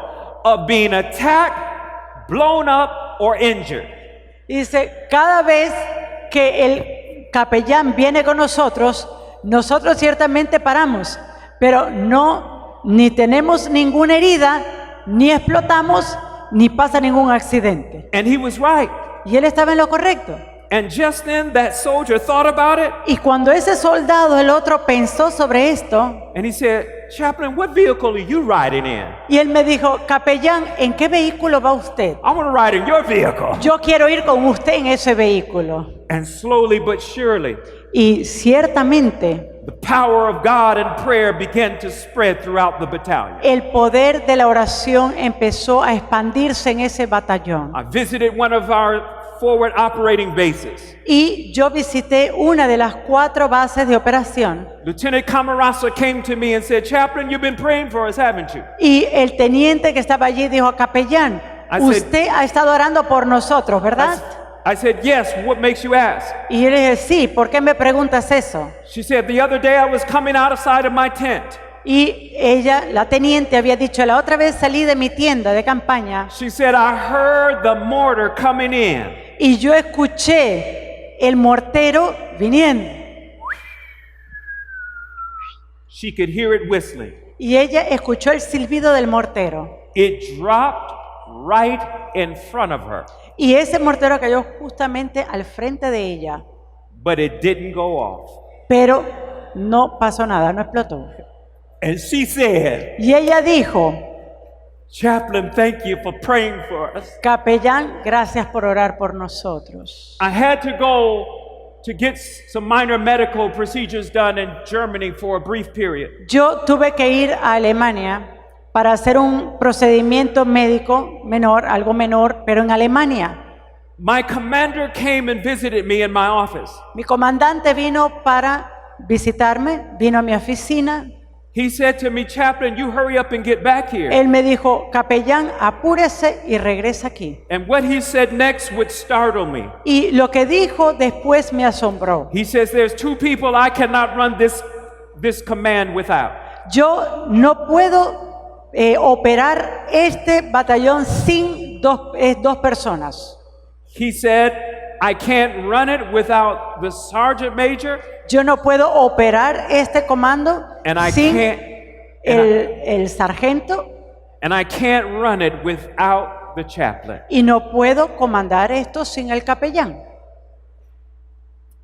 of being attacked, blown up, or injured. Dice, cada vez que el capellán viene con nosotros ciertamente paramos, pero no, ni tenemos ninguna herida, ni explotamos, ni pasa ningún accidente. And he was right. Y él estaba en lo correcto. And just then that soldier thought about it, Y cuando ese soldado, el otro, pensó sobre esto, and he said, Chaplain, what vehicle are you riding in? y él me dijo, capellán, ¿en qué vehículo va usted? I want to ride in your vehicle. Yo quiero ir con usted en ese vehículo. And slowly but surely, Y ciertamente, the power of God and prayer began to spread throughout the battalion. el poder de la oración empezó a expandirse en ese batallón. I visited one of our forward operating bases. Y yo visité una de las 4 bases de operación. Lieutenant Camarasa came to me and said, Chaplain, you've been praying for us, haven't you? Y el teniente que estaba allí dijo, capellán, I said- usted ha estado orando por nosotros, ¿verdad? I said, yes, what makes you ask? Y yo le dije, sí, ¿por qué me preguntas eso? She said, the other day I was coming outside of my tent. Y ella, la teniente, había dicho, la otra vez salí de mi tienda de campaña She said, I heard the mortar coming in. y yo escuché el mortero viniendo. She could hear it whistling. Y ella escuchó el silbido del mortero. It dropped right in front of her, Y ese mortero cayó justamente al frente de ella. but it didn't go off. Pero no pasó nada, no explotó. And she said, Y ella dijo, Chaplain, thank you for praying for us. capellán, gracias por orar por nosotros. I had to go to get some minor medical procedures done in Germany for a brief period. Yo tuve que ir a Alemania para hacer un procedimiento médico menor, algo menor, pero en Alemania. My commander came and visited me in my office. Mi comandante vino para visitarme, vino a mi oficina. He said to me, Chaplain, you hurry up and get back here. Él me dijo, capellán, apúrese y regresa aquí. And what he said next would startle me. Y lo que dijo después me asombró. He says, there's 2 people I cannot run this command without. Yo no puedo operar este batallón sin dos personas. He said, I can't run it without the sergeant major, Yo no puedo operar este comando and I sin can't el sargento and I can't run it without the chaplain. y no puedo comandar esto sin el capellán.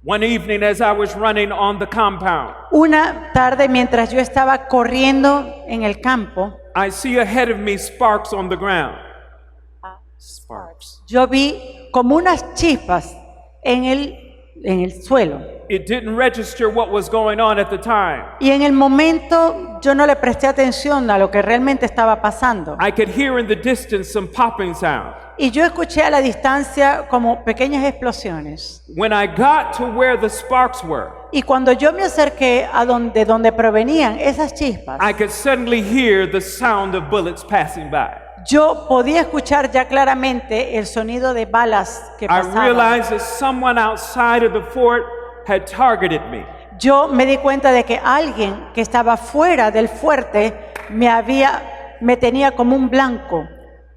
One evening as I was running on the compound, Una tarde mientras yo estaba corriendo en el campo, I see ahead of me sparks on the ground. Sparks. yo vi como unas chispas en el suelo. It didn't register what was going on at the time. Y en el momento yo no le presté atención a lo que realmente estaba pasando. I could hear in the distance some popping sound. Y yo escuché a la distancia como pequeñas explosiones. When I got to where the sparks were, Y cuando yo me acerqué a donde provenían esas chispas, I could suddenly hear the sound of bullets passing by. yo podía escuchar ya claramente el sonido de balas que I pasaban. realized that someone outside of the fort had targeted me. Yo me di cuenta de que alguien que estaba fuera del fuerte me tenía como un blanco.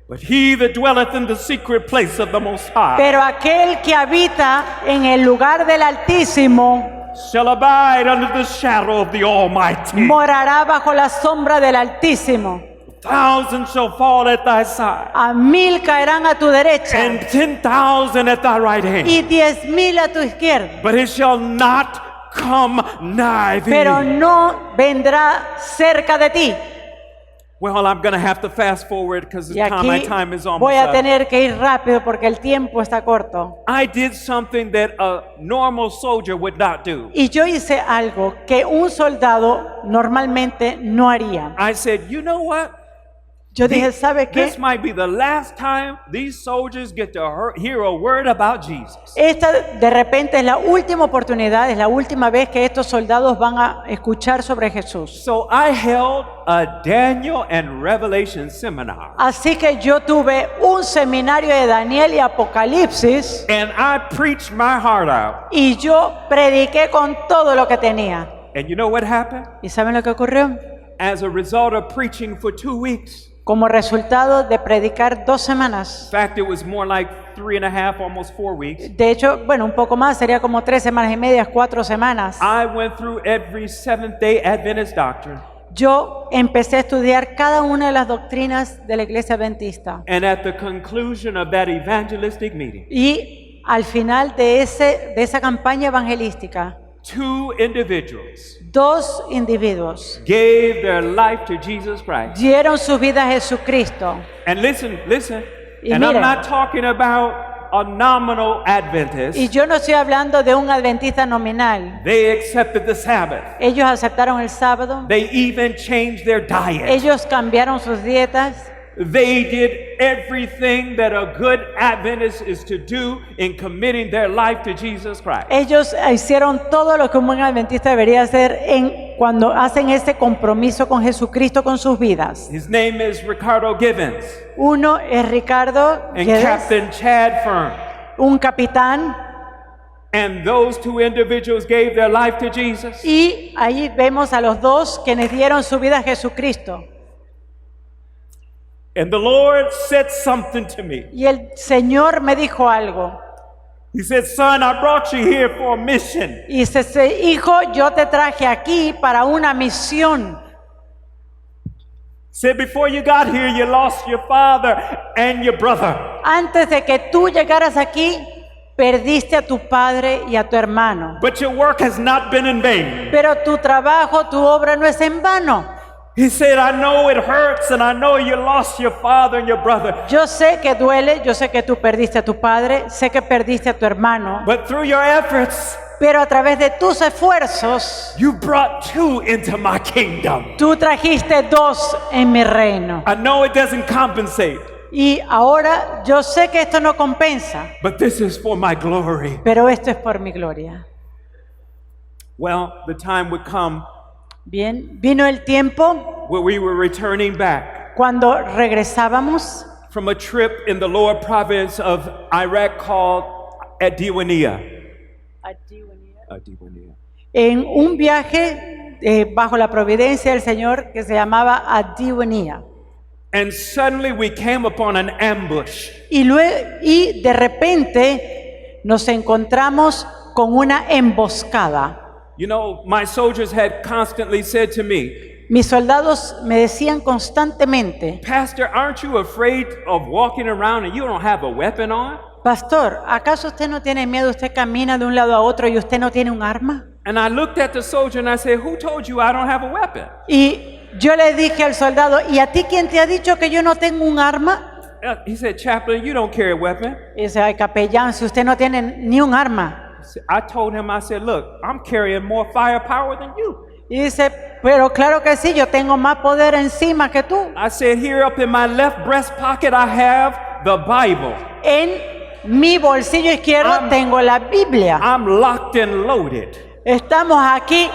But he that dwelleth in the secret place of the Most High Pero aquel que habita en el lugar del Altísimo shall abide under the shadow of the Almighty. morará bajo la sombra del Altísimo. Thousands shall fall at thy side, 1,000 caerán a tu derecha and 10,000 at thy right hand. y 10,000 a tu izquierda, But it shall not come nigh thee. pero no vendrá cerca de ti. Well, I'm going to have to fast forward because Y my aquí time is almost voy a up. tener que ir rápido porque el tiempo está corto. I did something that a normal soldier would not do. Y yo hice algo que un soldado normalmente no haría. I said, you know what? Yo dije, ¿sabe qué? This might be the last time these soldiers get to hear a word about Jesus. Esta de repente es la última oportunidad, es la última vez que estos soldados van a escuchar sobre Jesús. So I held a Daniel and Revelation seminar. Así que yo tuve un seminario de Daniel y Apocalipsis And I preached my heart out. y yo prediqué con todo lo que tenía. And you know what happened? ¿Y saben lo que ocurrió? As a result of preaching for 2 weeks. Como resultado de predicar 2 semanas. In fact, it was more like 3.5, almost 4 weeks. De hecho, bueno, un poco más, sería como 3 semanas y media, 4 semanas. I went through every Seventh-day Adventist doctrine. Yo empecé a estudiar cada una de las doctrinas de la Iglesia Adventista. And at the conclusion of that evangelistic meeting, Y al final de esa campaña evangelística, 2 individuals 2 individuos gave their life to Jesus Christ. dieron su vida a Jesucristo. And listen. Y And I'm miren. not talking about a nominal Adventist. Y yo no estoy hablando de un adventista nominal. They accepted the Sabbath. Ellos aceptaron el sábado. They even changed their diet. Ellos cambiaron sus dietas. They did everything that a good Adventist is to do in committing their life to Jesus Christ. Ellos hicieron todo lo que un buen adventista debería hacer cuando hacen ese compromiso con Jesucristo con sus vidas. His name is Ricardo Gibbons Uno es Ricardo and Guedes, Captain Chad Fern. un capitán, And those 2 individuals gave their life to Jesus. y ahí vemos a los 2 quienes dieron su vida a Jesucristo. And the Lord said something to me. Y el Señor me dijo algo. He said, son, I brought you here for a mission. Y dice, hijo, yo te traje aquí para una misión. Said before you got here, you lost your father and your brother. Antes de que tú llegaras aquí, perdiste a tu padre y a tu hermano. But your work has not been in vain. Pero tu trabajo, tu obra no es en vano. He said, I know it hurts and I know you lost your father and your brother. Yo sé que duele, yo sé que tú perdiste a tu padre, sé que perdiste a tu hermano, But through your efforts, pero a través de tus esfuerzos, you brought 2 into my kingdom. tú trajiste 2 en mi reino. I know it doesn't compensate, Y ahora yo sé que esto no compensa, but this is for my glory. pero esto es por mi gloria. Well, the time would come Bien, vino el tiempo where we were returning back cuando regresábamos from a trip in the lower province of Iraq called Adiwania. en un viaje bajo la providencia del Señor que se llamaba Adiwania. And suddenly we came upon an ambush. Y de repente nos encontramos con una emboscada. You know, my soldiers had constantly said to me, Mis soldados me decían constantemente, Pastor, aren't you afraid of walking around and you don't have a weapon on? Pastor, ¿acaso usted no tiene miedo? Usted camina de un lado a otro y usted no tiene un arma. And I looked at the soldier and I said, who told you I don't have a weapon? Y yo le dije al soldado, ¿y a ti quién te ha dicho que yo no tengo un arma? He said, Chaplain, you don't carry a weapon. Y dice, ay, capellán, si usted no tiene ni un arma. I told him, I said, look, I'm carrying more firepower than you. Y dice, pero claro que sí, yo tengo más poder encima que tú. I said, here up in my left breast pocket, I have the Bible. En mi bolsillo izquierdo tengo la Biblia. I'm locked and loaded. Estamos aquí.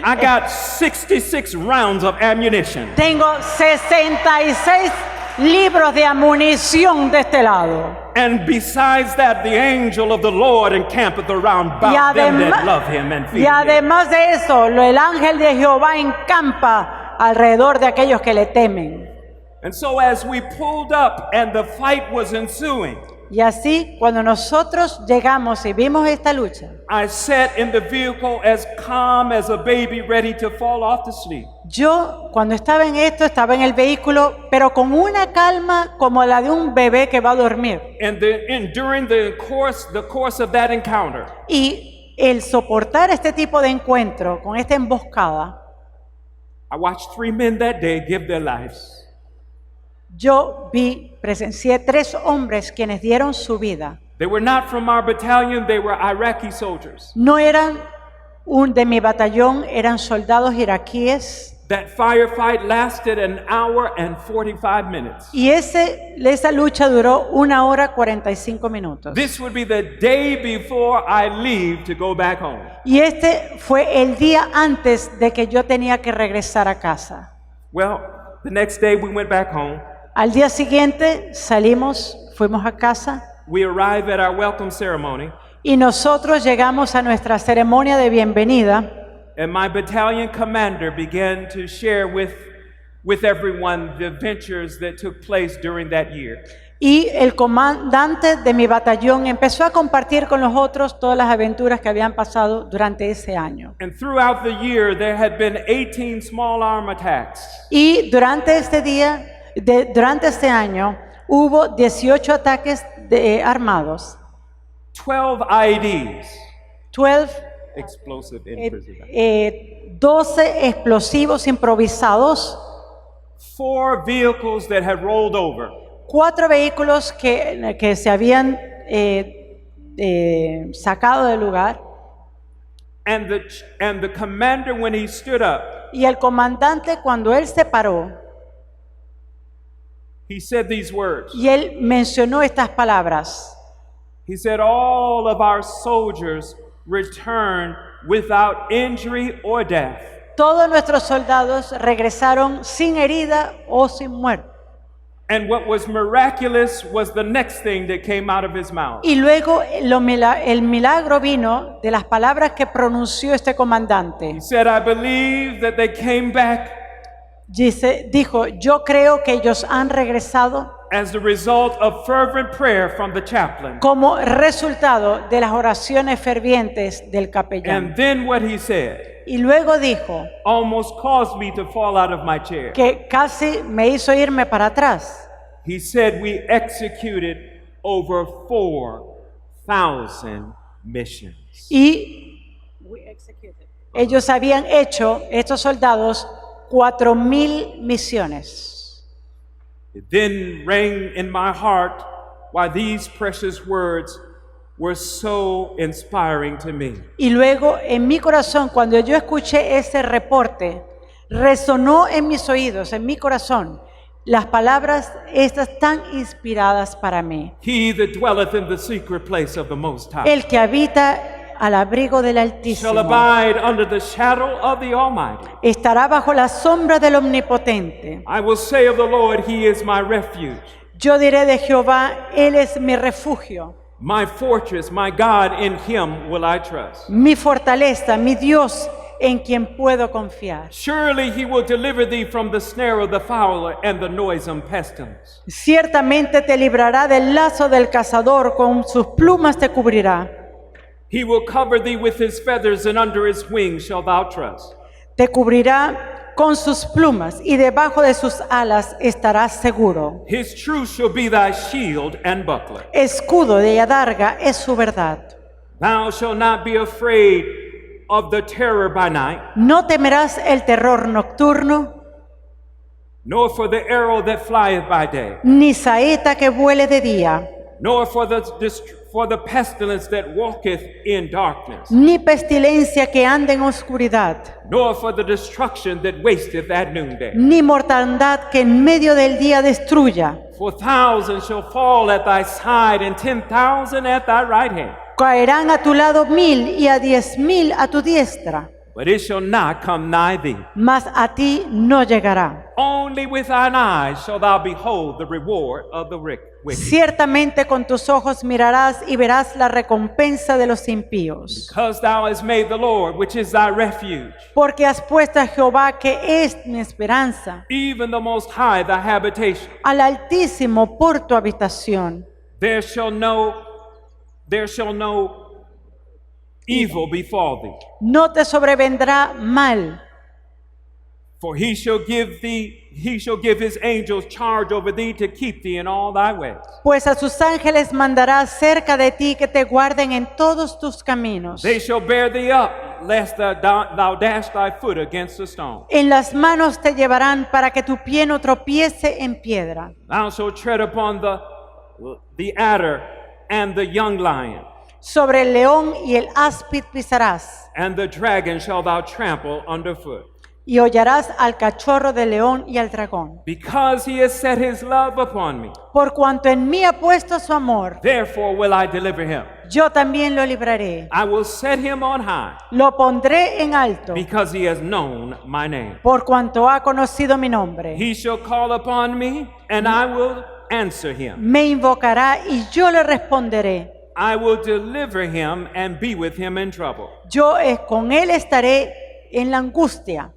I got 66 rounds of ammunition. Tengo 66 libros de munición de este lado. And besides that, the angel of the Lord encampeth around about them that love him and fear Y him. además de eso, el ángel de Jehová encampa alrededor de aquellos que le temen. And so as we pulled up and the fight was ensuing, Y así, cuando nosotros llegamos y vimos esta lucha, I sat in the vehicle as calm as a baby ready to fall off to sleep. yo cuando estaba en esto, estaba en el vehículo, pero con una calma como la de un bebé que va a dormir. And during the course of that encounter, Y el soportar este tipo de encuentro con esta emboscada, I watched 3 men that day give their lives. yo presencié 3 hombres quienes dieron su vida. They were not from our battalion, they were Iraqi soldiers. No eran de mi batallón, eran soldados iraquíes. That firefight lasted an hour and 45 minutes. Y esa lucha duró 1 hora 45 minutos. This would be the day before I leave to go back home. Y este fue el día antes de que yo tenía que regresar a casa. Well, the next day we went back home. Al día siguiente fuimos a casa We arrived at our welcome ceremony, y nosotros llegamos a nuestra ceremonia de bienvenida. and my battalion commander began to share with everyone the adventures that took place during that year. Y el comandante de mi batallón empezó a compartir con los otros todas las aventuras que habían pasado durante ese año. And throughout the year, there had been 18 small arm attacks. Y durante este año hubo 18 ataques armados, 12 IEDs, 12 explosive imprisonment. 12 explosivos improvisados, 4 vehicles that had rolled over. 4 vehículos que se habían sacado del lugar. And the commander, when he stood up, Y el comandante, cuando él se paró, he said these words. y él mencionó estas palabras. He said, all of our soldiers returned without injury or death. Todos nuestros soldados regresaron sin herida o sin muerte. And what was miraculous was the next thing that came out of his mouth. Y luego el milagro vino de las palabras que pronunció este comandante. He said, I believe that they came back Dijo, yo creo que ellos han regresado as the result of fervent prayer from the chaplain. como resultado de las oraciones fervientes del capellán. And then what he said Y luego dijo almost caused me to fall out of my chair. que casi me hizo irme para atrás. He said we executed over 4,000 missions. Y ellos habían hecho, estos soldados, 4,000 misiones. It then rang in my heart why these precious words were so inspiring to me. Y luego en mi corazón, cuando yo escuché ese reporte, resonó en mis oídos, en mi corazón, las palabras estas tan inspiradas para mí. He that dwelleth in the secret place of the Most High El que habita al abrigo del shall Altísimo abide under the shadow of the Almighty. estará bajo la sombra del Omnipotente. I will say of the Lord, He is my refuge, Yo diré de Jehová, Él es mi refugio, my fortress, my God, in Him will I trust. mi fortaleza, mi Dios, en quien puedo confiar. Surely He will deliver thee from the snare of the fowler and the noisome pestilence. Ciertamente te librará del lazo del cazador, con sus plumas te cubrirá. He will cover thee with His feathers, and under His wings shalt thou trust. Te cubrirá con sus plumas y debajo de sus alas estarás seguro. His truth shall be thy shield and buckler. Escudo de adarga es su verdad. Thou shalt not be afraid of the terror by night, No temerás el terror nocturno, nor for the arrow that flieth by day, ni saeta que vuele de día, nor for the pestilence that walketh in darkness, ni pestilencia que ande en oscuridad, nor for the destruction that wasteth at noonday. ni mortandad que en medio del día destruya. For 1,000 shall fall at thy side, and 10,000 at thy right hand, Caerán a tu lado 1,000 y a 10,000 a tu diestra, but it shall not come nigh thee. mas a ti no llegará. Only with thine eyes shalt thou behold the reward of the wicked. Ciertamente con tus ojos mirarás y verás la recompensa de los impíos. Because thou hast made the Lord, which is thy refuge, Porque has puesto a Jehová, que es mi esperanza, even the Most High thy habitation. al Altísimo por tu habitación. There shall no evil befall thee. No te sobrevendrá mal, For he shall give his angels charge over thee to keep thee in all thy ways. pues a sus ángeles mandará cerca de ti, que te guarden en todos tus caminos. They shall bear thee up, lest thou dash thy foot against a stone. En las manos te llevarán, para que tu pie no tropiece en piedra. Thou shalt tread upon the adder and the young lion, Sobre el león y el áspid pisarás, and the dragon shall thou trample underfoot. y hollarás al cachorro del león y al dragón. Because he has set his love upon me, Por cuanto en mí ha puesto su amor, therefore will I deliver him. yo también lo libraré. I will set him on high, Lo pondré en alto, because he has known my name. por cuanto ha conocido mi nombre. He shall call upon me, and I will answer him. Me invocará y yo le responderé. I will deliver him and be with him in trouble. Yo con él estaré en la angustia.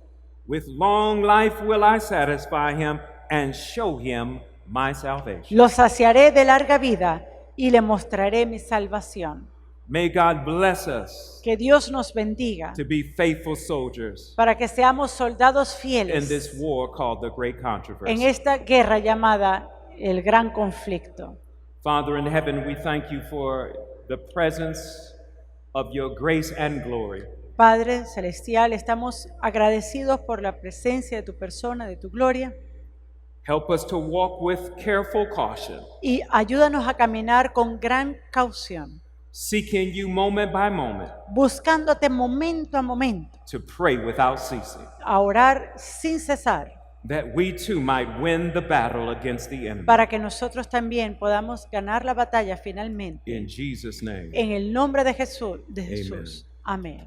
With long life will I satisfy him and show him my salvation. Lo saciaré de larga vida y le mostraré mi salvación. May God bless us Que Dios nos bendiga to be faithful soldiers para que seamos soldados in this fieles war called the Great en Controversy. esta guerra llamada el gran conflicto. Father in heaven, we thank you for the presence of your grace and glory. Padre Celestial, estamos agradecidos por la presencia de tu persona, de tu gloria, Help us to walk with careful caution, y ayúdanos a caminar con gran caución, seeking you moment by moment, buscándote momento a momento, to pray without ceasing, a orar sin cesar, that we too might win the battle against the enemy. para que nosotros también podamos ganar la batalla finalmente. In Jesus' name. En el nombre de Jesús. Amén.